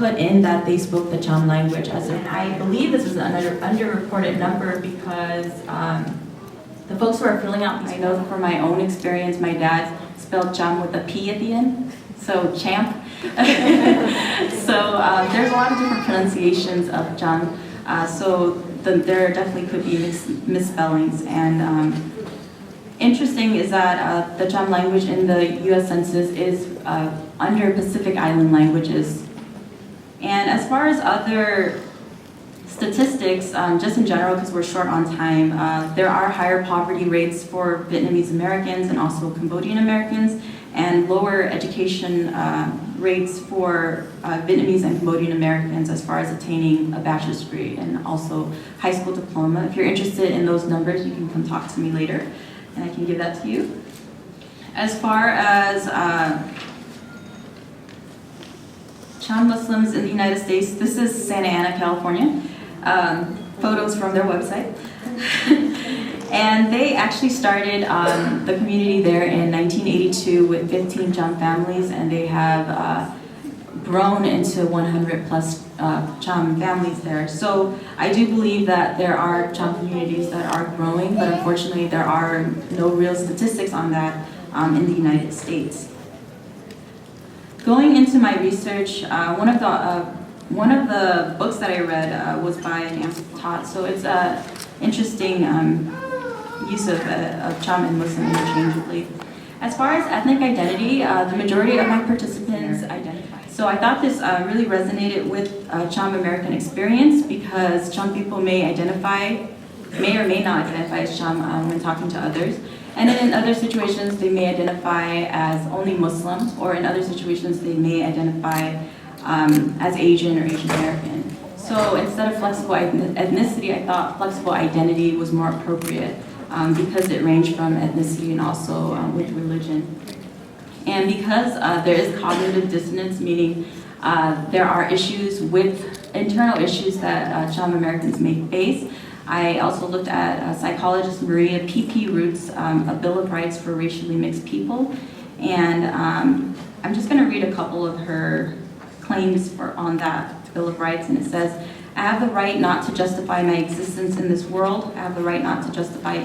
put in that they spoke the Cham language. I believe this is an underreported number because the folks who are filling out, I know from my own experience, my dad spelled Cham with a P at the end, so champ. So there's a lot of different pronunciations of Cham, so there definitely could be misspellings. And interesting is that the Cham language in the U.S. Census is under Pacific Island languages. And as far as other statistics, just in general, because we're short on time, there are higher poverty rates for Vietnamese Americans and also Cambodian Americans, and lower education rates for Vietnamese and Cambodian Americans as far as attaining a bachelor's degree and also high school diploma. If you're interested in those numbers, you can come talk to me later, and I can give that to you. As far as Cham Muslims in the United States, this is Santa Ana, California. Photos from their website. And they actually started the community there in 1982 with 15 Cham families, and they have grown into 100 plus Cham families there. So I do believe that there are Cham communities that are growing, but unfortunately there are no real statistics on that in the United States. Going into my research, one of the books that I read was by Nancy Todd, so it's an interesting use of Cham and Muslim interchangeably. As far as ethnic identity, the majority of my participants identify. So I thought this really resonated with Cham American experience because Cham people may or may not identify as Cham when talking to others. And then in other situations, they may identify as only Muslim, or in other situations, they may identify as Asian or Asian American. So instead of flexible ethnicity, I thought flexible identity was more appropriate because it ranged from ethnicity and also with religion. And because there is cognitive dissonance, meaning there are issues with internal issues that Cham Americans may face, I also looked at psychologist Maria P.P. Root's A Bill of Rights for Racially Mixed People. And I'm just going to read a couple of her claims on that Bill of Rights, and it says, I have the right not to justify my existence in this world. I have the right not to justify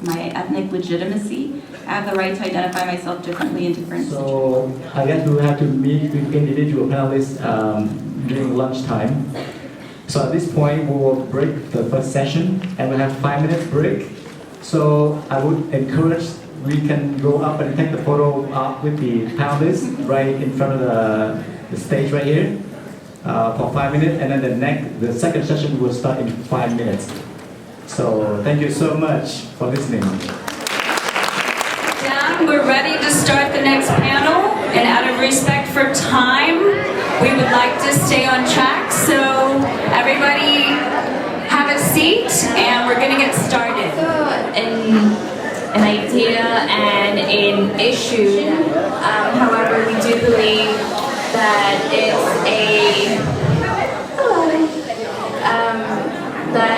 my ethnic legitimacy. I have the right to identify myself differently in different situations. So I guess we will have to meet with individual panelists during lunchtime. So at this point, we will break the first session, and we'll have a 5-minute break. So I would encourage we can go up and take the photo with the panelists right in front of the stage right here for 5 minutes, and then the second session will start in 5 minutes. So thank you so much for listening. Dan, we're ready to start the next panel, and out of respect for time, we would like to stay on track. So everybody have a seat, and we're going to get started. An idea and an issue. However, we do believe that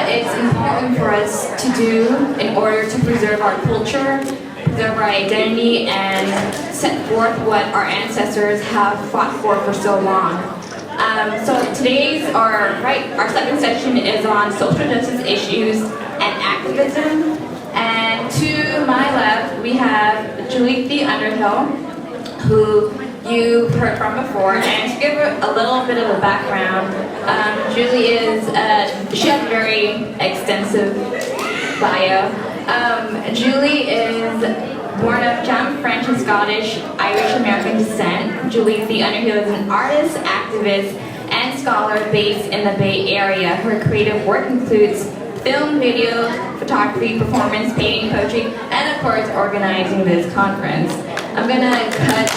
it's important for us to do in order to preserve our culture, preserve our identity, and set forth what our ancestors have fought for so long. So our second section is on social justice issues and activism. And to my left, we have Julie Underhill, who you heard from before. And to give a little bit of a background, Julie she has a very extensive bio. Julie is born of Cham, French, and Scottish, Irish American descent. Julie Underhill is an artist, activist, and scholar based in the Bay Area. Her creative work includes film, video, photography, performance, painting, poetry, and of course, organizing this conference. I'm gonna cut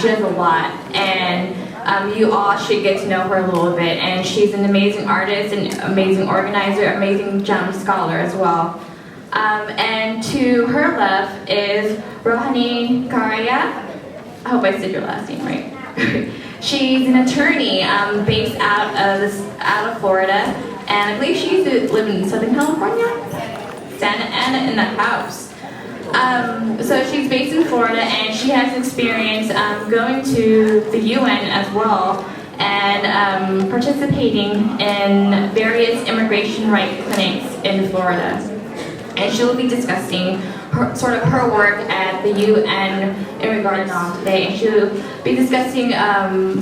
she does a lot, and you all should get to know her a little bit. And she's an amazing artist, an amazing organizer, amazing Cham scholar as well. And to her left is Rohani Karaya. I hope I said your last name right. She's an attorney based out of Florida, and I believe she used to live in Southern California. Santa Ana in the house. So she's based in Florida, and she has experience going to the UN as well and participating in various immigration rights clinics in Florida. And she will be discussing her work at the UN in regards to today. And she will be discussing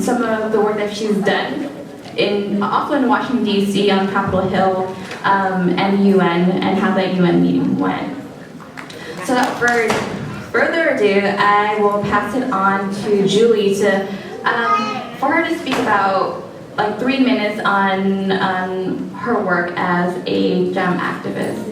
some of the work that she's done also in Washington, D.C. on Capitol Hill and the UN and how that UN meeting went. So without further ado, I will pass it on to Julie for her to speak about like 3 minutes on her work as a GEM activist.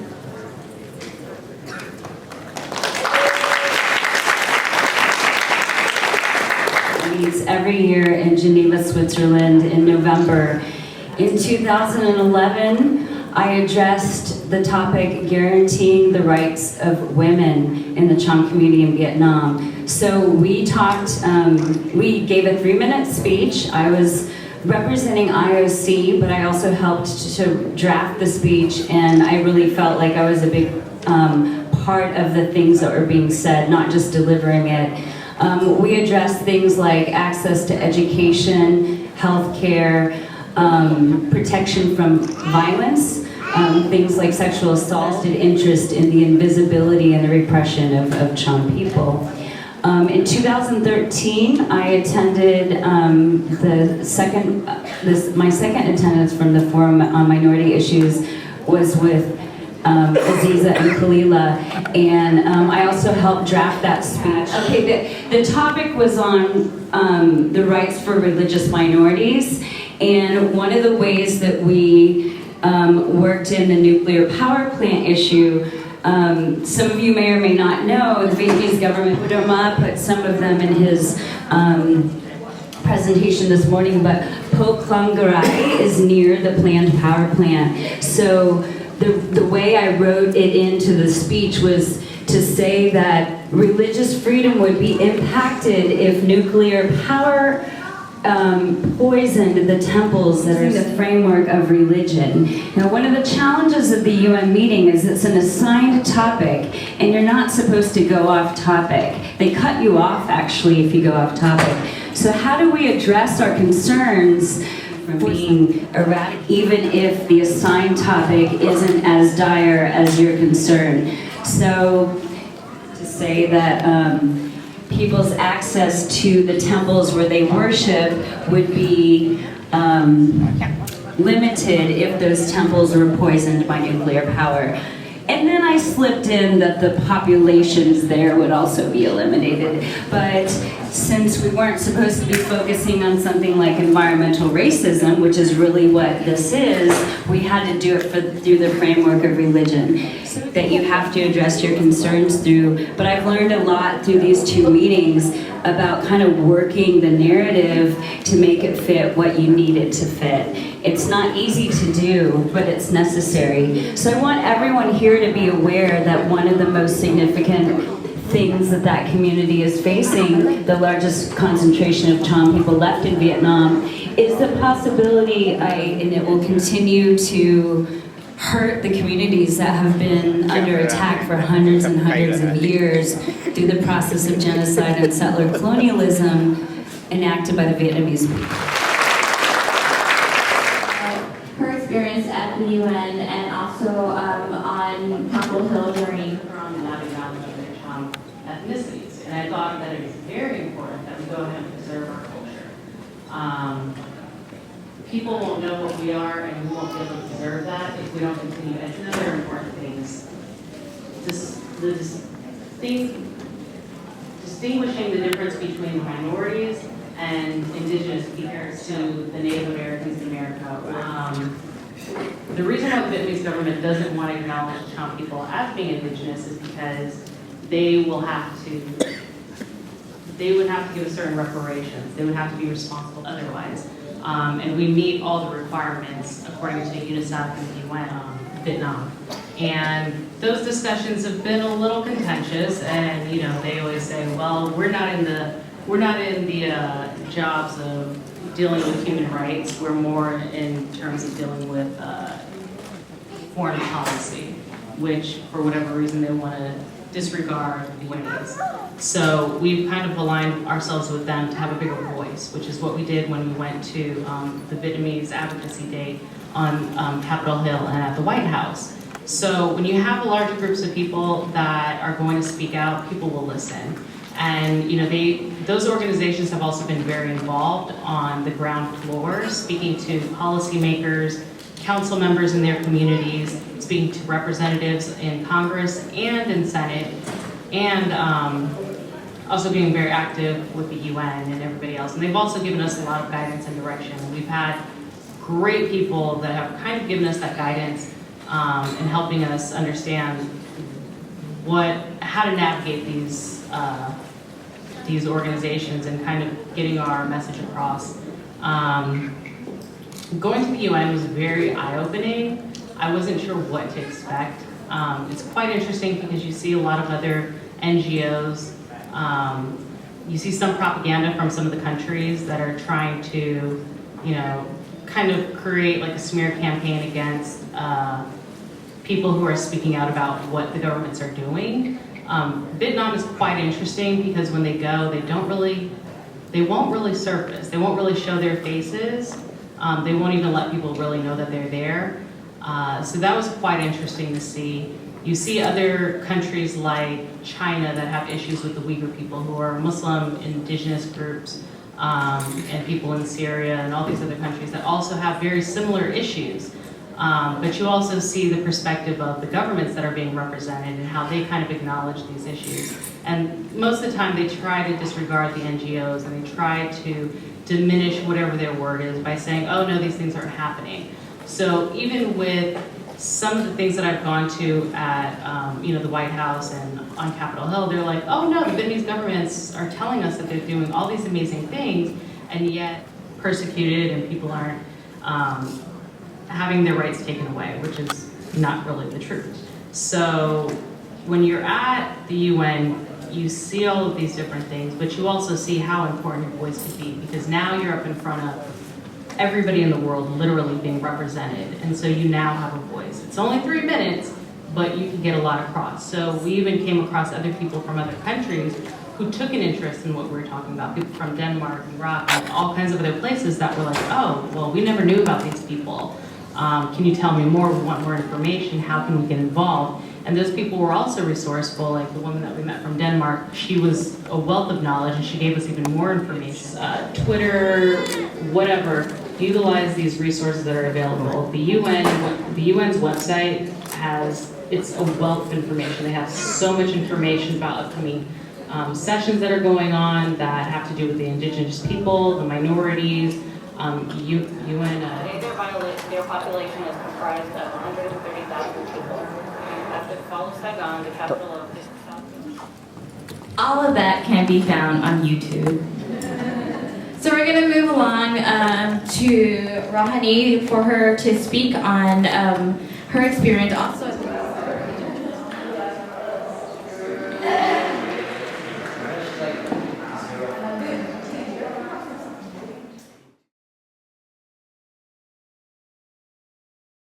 Meets every year in Geneva, Switzerland in November. In 2011, I addressed the topic guaranteeing the rights of women in the Cham community in Vietnam. So we talked, we gave a 3-minute speech. I was representing IOC, but I also helped to draft the speech, and I really felt like I was a big part of the things that were being said, not just delivering it. We addressed things like access to education, healthcare, protection from violence, things like sexual assault, interest in the invisibility and the repression of Cham people. In 2013, I attended my second attendance from the Forum on Minority Issues was with Aziza and Kalila, and I also helped draft that speech. Okay, the topic was on the rights for religious minorities, and one of the ways that we worked in the nuclear power plant issue, some of you may or may not know, the Vietnamese government put them up, put some of them in his presentation this morning, but Po Klong Garai is near the planned power plant. So the way I wrote it into the speech was to say that religious freedom would be impacted if nuclear power poisoned the temples that are in the framework of religion. Now, one of the challenges of the UN meeting is it's an assigned topic, and you're not supposed to go off topic. They cut you off, actually, if you go off topic. So how do we address our concerns from being erratic, even if the assigned topic isn't as dire as your concern? So to say that people's access to the temples where they worship would be limited if those temples were poisoned by nuclear power. And then I slipped in that the populations there would also be eliminated. But since we weren't supposed to be focusing on something like environmental racism, which is really what this is, we had to do it through the framework of religion, so that you have to address your concerns through. But I've learned a lot through these 2 meetings about kind of working the narrative to make it fit what you need it to fit. It's not easy to do, but it's necessary. So I want everyone here to be aware that one of the most significant things that community is facing, the largest concentration of Cham people left in Vietnam, is the possibility, and it will continue to hurt the communities that have been under attack for hundreds and hundreds of years through the process of genocide and settler colonialism enacted by the Vietnamese people. Her experience at the UN and also on Capitol Hill during ethnicities, and I thought that it was very important that we go ahead and preserve our culture. People won't know what we are, and we won't be able to preserve that if we don't continue. It's another important things. Distinguishing the difference between minorities and indigenous peoples to the Native Americans in America. The reason why the Vietnamese government doesn't want to acknowledge Cham people as being indigenous is because they would have to give a certain reparations. They would have to be responsible otherwise. And we meet all the requirements according to UNICEF and the UN, Vietnam. And those discussions have been a little contentious, and they always say, well, we're not in the jobs of dealing with human rights. We're more in terms of dealing with foreign policy, which for whatever reason they want to disregard the UNEs. So we've kind of aligned ourselves with them to have a bigger voice, which is what we did when we went to the Vietnamese Advocacy Day on Capitol Hill and at the White House. So when you have larger groups of people that are going to speak out, people will listen. And those organizations have also been very involved on the ground floor, speaking to policymakers, council members in their communities, speaking to representatives in Congress and in Senate, and also being very active with the UN and everybody else. And they've also given us a lot of guidance and direction. We've had great people that have kind of given us that guidance and helping us understand how to navigate these organizations and kind of getting our message across. Going to the UN was very eye-opening. I wasn't sure what to expect. It's quite interesting because you see a lot of other NGOs. You see some propaganda from some of the countries that are trying to, kind of create like a smear campaign against people who are speaking out about what the governments are doing. Vietnam is quite interesting because when they go, they won't really surface. They won't really show their faces. They won't even let people really know that they're there. So that was quite interesting to see. You see other countries like China that have issues with the Uyghur people who are Muslim indigenous groups, and people in Syria and all these other countries that also have very similar issues. But you also see the perspective of the governments that are being represented and how they kind of acknowledge these issues. And most of the time they try to disregard the NGOs and they try to diminish whatever their word is by saying, oh no, these things aren't happening. So even with some of the things that I've gone to at the White House and on Capitol Hill, they're like, oh no, the Vietnamese governments are telling us that they're doing all these amazing things, and yet persecuted and people aren't having their rights taken away, which is not really the truth. So when you're at the UN, you see all of these different things, but you also see how important your voice could be, because now you're up in front of everybody in the world literally being represented, and so you now have a voice. It's only 3 minutes, but you can get a lot across. So we even came across other people from other countries who took an interest in what we were talking about, people from Denmark, Iraq, and all kinds of other places that were like, oh, well, we never knew about these people. Can you tell me more? We want more information. How can we get involved? And those people were also resourceful, like the woman that we met from Denmark. She was a wealth of knowledge, and she gave us even more information. Twitter, whatever, utilize these resources that are available. The UN's website it's a wealth of information. They have so much information about upcoming sessions that are going on that have to do with the indigenous people, the minorities, Their population is comprised of 130,000 people. After follow Saigon, the capital of this South. All of that can be found on YouTube. So we're going to move along to Rohani for her to speak on her experience also as